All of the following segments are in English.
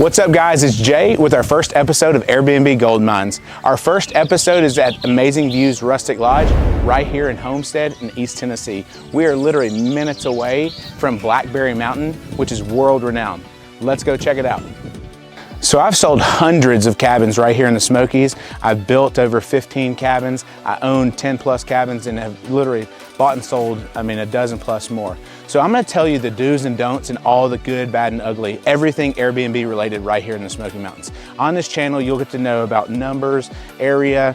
What's up guys, it's Jay with our first episode of Airbnb Gold Mines. Our first episode is at amazing Views Rustic Lodge right here in Homestead in East Tennessee. We are literally minutes away from Blackberry Mountain, which is world renowned. Let's go check it out. So I've sold hundreds of cabins right here in the Smokies. I've built over 15 cabins. I own 10 plus cabins and have literally bought and sold, a dozen plus more. So I'm gonna tell you the do's and don'ts and all the good, bad, and ugly, everything Airbnb related right here in the Smoky Mountains. On this channel, you'll get to know about numbers, area,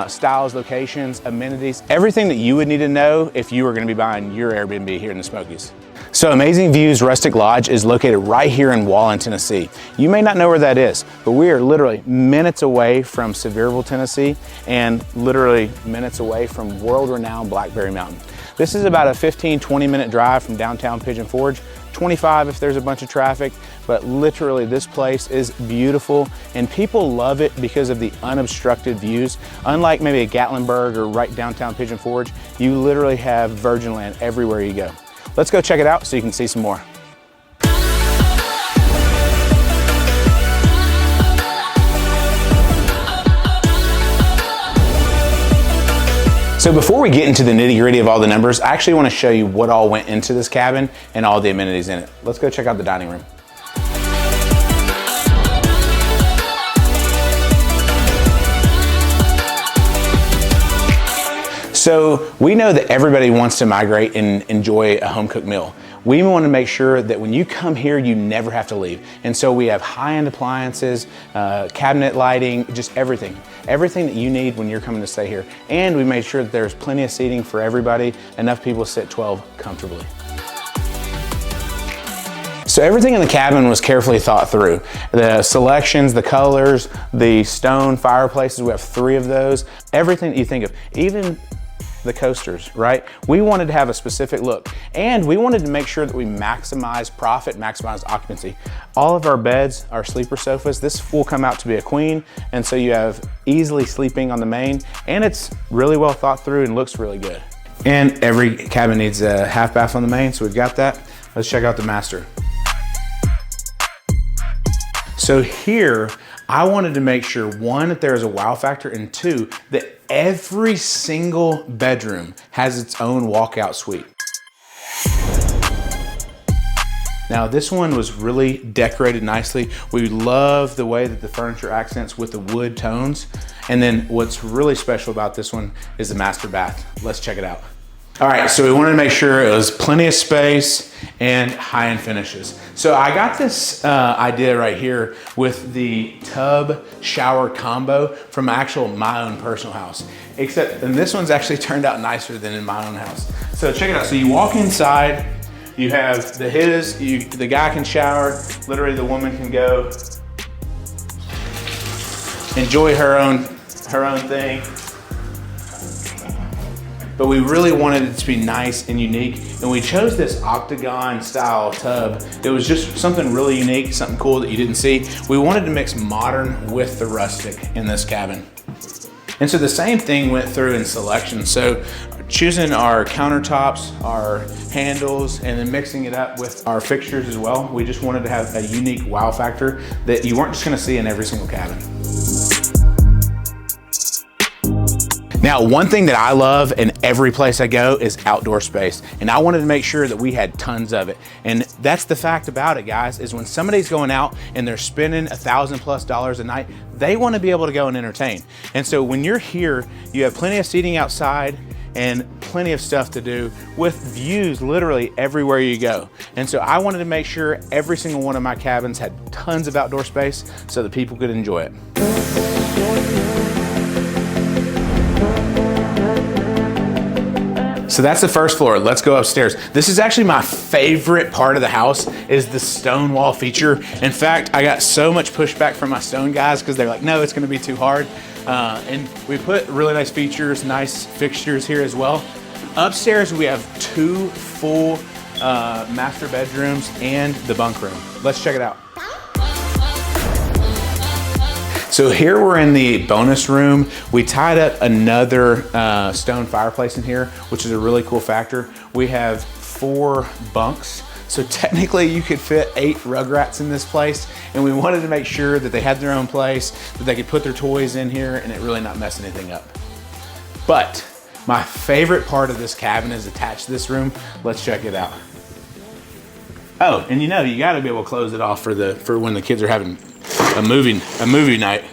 styles, locations, amenities, everything that you would need to know if you were gonna be buying your Airbnb here in the Smokies. So Amazing Views Rustic Lodge is located right here in Walland, Tennessee. You may not know where that is, but we are literally minutes away from Sevierville, Tennessee, and literally minutes away from world-renowned Blackberry Mountain. This is about a 15-20 minute drive from downtown Pigeon Forge, 25 if there's a bunch of traffic, but literally this place is beautiful and people love it because of the unobstructed views. Unlike maybe a Gatlinburg or right downtown Pigeon Forge, you literally have virgin land everywhere you go. Let's go check it out so you can see some more. So before we get into the nitty-gritty of all the numbers, I actually want to show you what all went into this cabin and all the amenities in it. Let's go check out the dining room. So we know that everybody wants to migrate and enjoy a home-cooked meal. We want to make sure that when you come here, you never have to leave. And so we have high-end appliances, cabinet lighting, just everything. Everything that you need when you're coming to stay here. And we made sure that there's plenty of seating for everybody, enough people to sit 12 comfortably. So everything in the cabin was carefully thought through. The selections, the colors, the stone fireplaces, we have 3 of those. Everything that you think of, even the coasters, right? We wanted to have a specific look and we wanted to make sure that we maximize profit, maximize occupancy. All of our beds are sleeper sofas. This will come out to be a queen, and so you have easily sleeping on the main, and it's really well thought through and looks really good. And every cabin needs a half bath on the main, so we've got that. Let's check out the master. So here, I wanted to make sure, 1, that there's a wow factor, and 2, that every single bedroom has its own walkout suite. Now this one was really decorated nicely. We love the way that the furniture accents with the wood tones. And then what's really special about this one is the master bath. Let's check it out. All right, so we wanted to make sure it was plenty of space and high-end finishes. So I got this idea right here with the tub shower combo from my own personal house. And this one's actually turned out nicer than in my own house. So check it out. So you walk inside, you have the guy can shower, literally the woman can go enjoy her own thing. But we really wanted it to be nice and unique, and we chose this octagon style tub. It was just something really unique, something cool that you didn't see. We wanted to mix modern with the rustic in this cabin. And so the same thing went through in selection. So choosing our countertops, our handles, and then mixing it up with our fixtures as well. We just wanted to have a unique wow factor that you weren't just gonna see in every single cabin. Now, one thing that I love in every place I go is outdoor space. And I wanted to make sure that we had tons of it. And that's the fact about it, guys, is when somebody's going out and they're spending $1,000+ a night, they want to be able to go and entertain. And so when you're here, you have plenty of seating outside and plenty of stuff to do with views literally everywhere you go. And so I wanted to make sure every single one of my cabins had tons of outdoor space so that people could enjoy it. So that's the first floor. Let's go upstairs. This is actually my favorite part of the house, is the stone wall feature. In fact, I got so much pushback from my stone guys because they're like, no, it's gonna be too hard. And we put really nice features, nice fixtures here as well. Upstairs, we have 2 full master bedrooms and the bunk room. Let's check it out. So here we're in the bonus room. We tied up another stone fireplace in here, which is a really cool factor. We have 4 bunks. So technically you could fit 8 Rugrats in this place, and we wanted to make sure that they had their own place, that they could put their toys in here and it really not mess anything up. But my favorite part of this cabin is attached to this room. Let's check it out. Oh, and you know, you gotta be able to close it off for when the kids are having a movie night.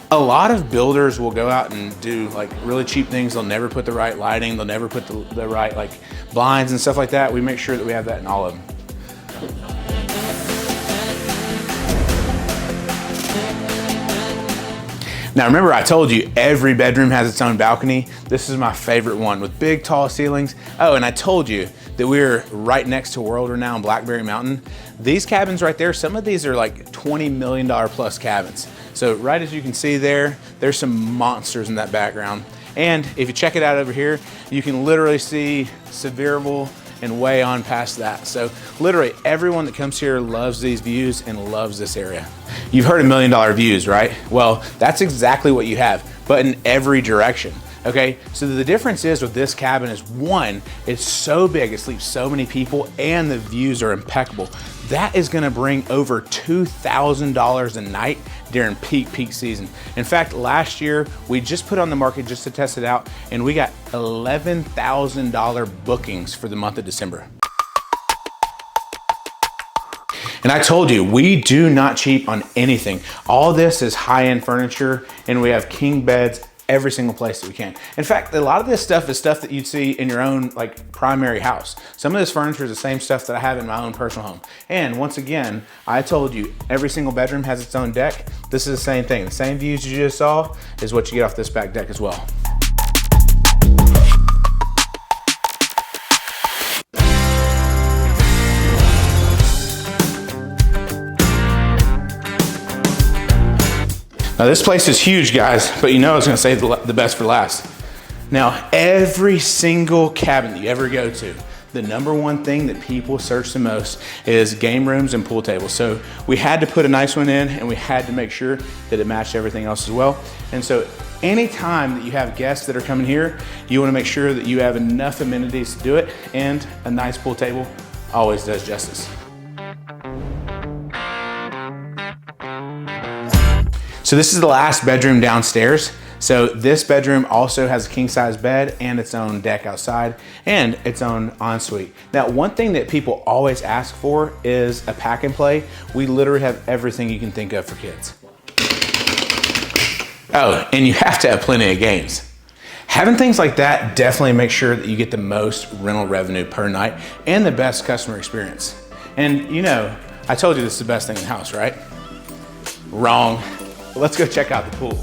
A lot of builders will go out and do like really cheap things. They'll never put the right lighting. They'll never put the right like blinds and stuff like that. We make sure that we have that in all of them. Now remember, I told you every bedroom has its own balcony. This is my favorite one with big tall ceilings. Oh, and I told you that we're right next to world renowned Blackberry Mountain. These cabins right there, some of these are like $20 million plus cabins. So right as you can see there, there's some monsters in that background. And if you check it out over here, you can literally see Sevierville and way on past that. So literally everyone that comes here loves these views and loves this area. You've heard $1 million views, right? Well, that's exactly what you have, but in every direction. Okay, so the difference is with this cabin is one, it's so big, it sleeps so many people, and the views are impeccable. That is gonna bring over $2,000 a night during peak season. In fact, last year, we just put on the market just to test it out, and we got $11,000 bookings for the month of December. And I told you, we do not cheap on anything. All this is high-end furniture, and we have king beds every single place that we can. In fact, a lot of this stuff is stuff that you'd see in your own like primary house. Some of this furniture is the same stuff that I have in my own personal home. And once again, I told you every single bedroom has its own deck. This is the same thing. The same views you just saw is what you get off this back deck as well. Now this place is huge, guys, but you know I was gonna save the best for last. Now, every single cabin that you ever go to, the number one thing that people search the most is game rooms and pool tables. So we had to put a nice one in, and we had to make sure that it matched everything else as well. And so anytime that you have guests that are coming here, you wanna make sure that you have enough amenities to do it, and a nice pool table always does justice. So this is the last bedroom downstairs. So this bedroom also has a king size bed and its own deck outside and its own ensuite. Now, one thing that people always ask for is a pack and play. We literally have everything you can think of for kids. Oh, and you have to have plenty of games. Having things like that definitely makes sure that you get the most rental revenue per night and the best customer experience. And you know, I told you this is the best thing in the house, right? Wrong. Let's go check out the pool.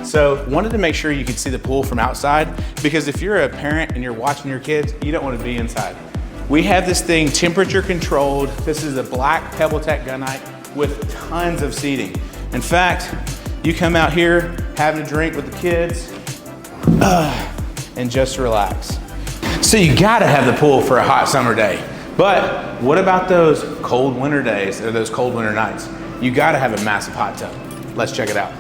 So wanted to make sure you could see the pool from outside, because if you're a parent and you're watching your kids, you don't want to be inside. We have this thing temperature controlled. This is a black PebbleTech gunite with tons of seating. In fact, you come out here having a drink with the kids and just relax. So you gotta have the pool for a hot summer day. But what about those cold winter days or those cold winter nights? You gotta have a massive hot tub. Let's check it out.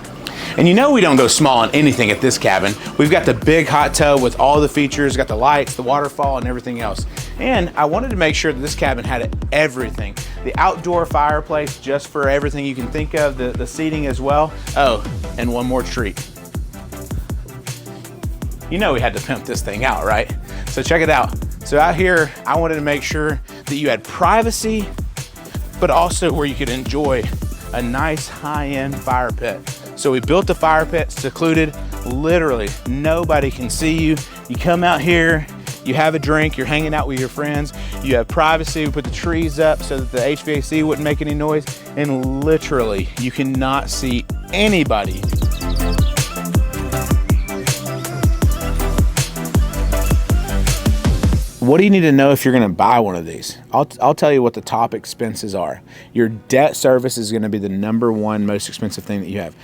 And you know we don't go small on anything at this cabin. We've got the big hot tub with all the features, got the lights, the waterfall, and everything else. And I wanted to make sure that this cabin had everything. The outdoor fireplace, just for everything you can think of, the seating as well. Oh, and one more treat. You know we had to pimp this thing out, right? So check it out. So out here, I wanted to make sure that you had privacy, but also where you could enjoy a nice high-end fire pit. So we built the fire pit secluded. Literally, nobody can see you. You come out here, you have a drink, you're hanging out with your friends, you have privacy. We put the trees up so that the HVAC wouldn't make any noise, and literally, you cannot see anybody. What do you need to know if you're gonna buy one of these? I'll tell you what the top expenses are. Your debt service is gonna be the #1 most expensive thing that you have.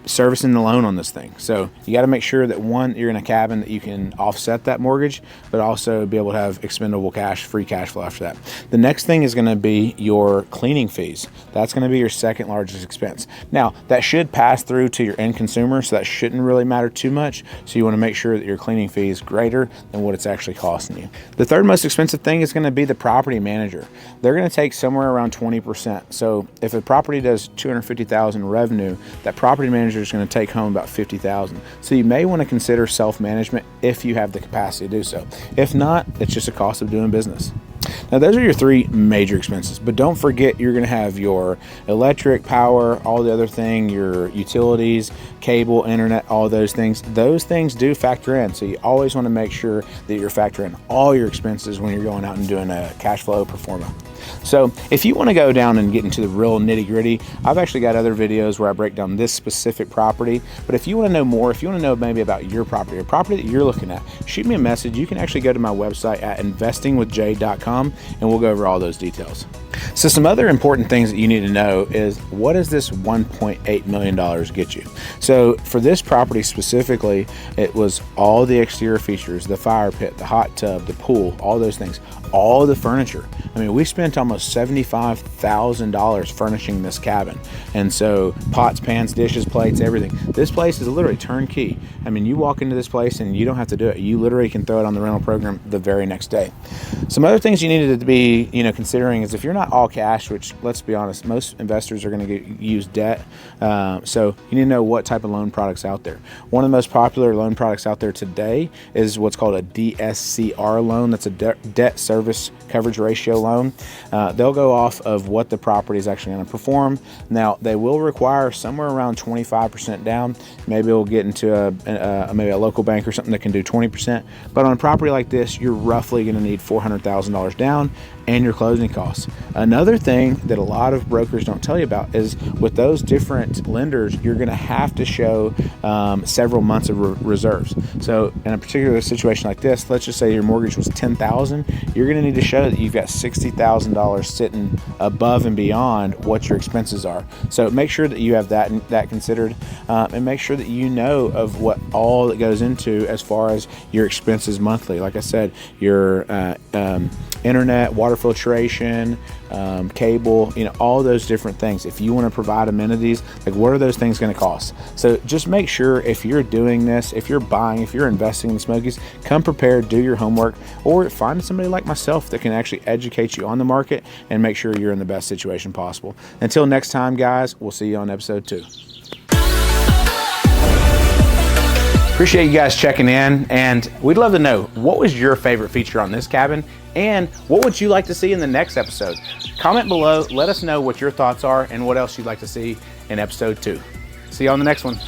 servicing the loan on this thing. So you got to make sure that one, you're in a cabin that you can offset that mortgage, but also be able to have expendable cash, free cash flow after that. The next thing is going to be your cleaning fees. That's going to be your second largest expense. Now, that should pass through to your end consumer, so that shouldn't really matter too much. So you want to make sure that your cleaning fee is greater than what it's actually costing you. The third most expensive thing is going to be the property manager. They're going to take somewhere around 20%. So if a property does $250,000 revenue, that property manager is going to take home about $50,000. So you may want to consider self-management if you have the capacity to do so. If not, it's just a cost of doing business. Now, those are your three major expenses, but don't forget you're going to have your electric, power, all the other thing, your utilities, cable, internet, all those things. Those things do factor in, so you always want to make sure that you're factoring all your expenses when you're going out and doing a cash flow pro forma. So if you want to go down and get into the real nitty gritty, I've actually got other videos where I break down this specific property. But if you want to know more, if you want to know maybe about your property, or property that you're looking at, shoot me a message. You can actually go to my website at investingwithjay.com and we'll go over all those details. So some other important things that you need to know is, what does this $1.8 million get you? So for this property specifically, it was all the exterior features, the fire pit, the hot tub, the pool, all those things, all the furniture. I mean, we spent almost $75,000 furnishing this cabin. And so pots, pans, dishes, plates, everything. This place is literally turnkey. I mean, you walk into this place and you don't have to do it. You literally can throw it on the rental program the very next day. Some other things you needed to be, considering is, if you're not all cash, which, let's be honest, most investors are going to use debt. So you need to know what type of loan products out there. One of the most popular loan products out there today is what's called a DSCR loan. That's a debt service coverage ratio loan. They'll go off of what the property is actually going to perform. Now, they will require somewhere around 25% down. Maybe we'll get into maybe a local bank or something that can do 20%. But on a property like this, you're roughly going to need $400,000 down and your closing costs. Another thing that a lot of brokers don't tell you about is, with those different lenders, you're going to have to show several months of reserves. So in a particular situation like this, let's just say your mortgage was $10,000, you're going to need to show that you've got $60,000 sitting above and beyond what your expenses are. So make sure that you have that considered, and make sure that you know of what all that goes into as far as your expenses monthly. Like I said, your internet, water filtration, cable, all those different things. If you want to provide amenities, like, what are those things going to cost? So just make sure, if you're doing this, if you're buying, if you're investing in the Smokies, come prepared, do your homework, or find somebody like myself that can actually educate you on the market and make sure you're in the best situation possible. Until next time, guys, we'll see you on episode 2. Appreciate you guys checking in, and we'd love to know, what was your favorite feature on this cabin, and what would you like to see in the next episode? Comment below, let us know what your thoughts are and what else you'd like to see in episode 2. See you on the next one.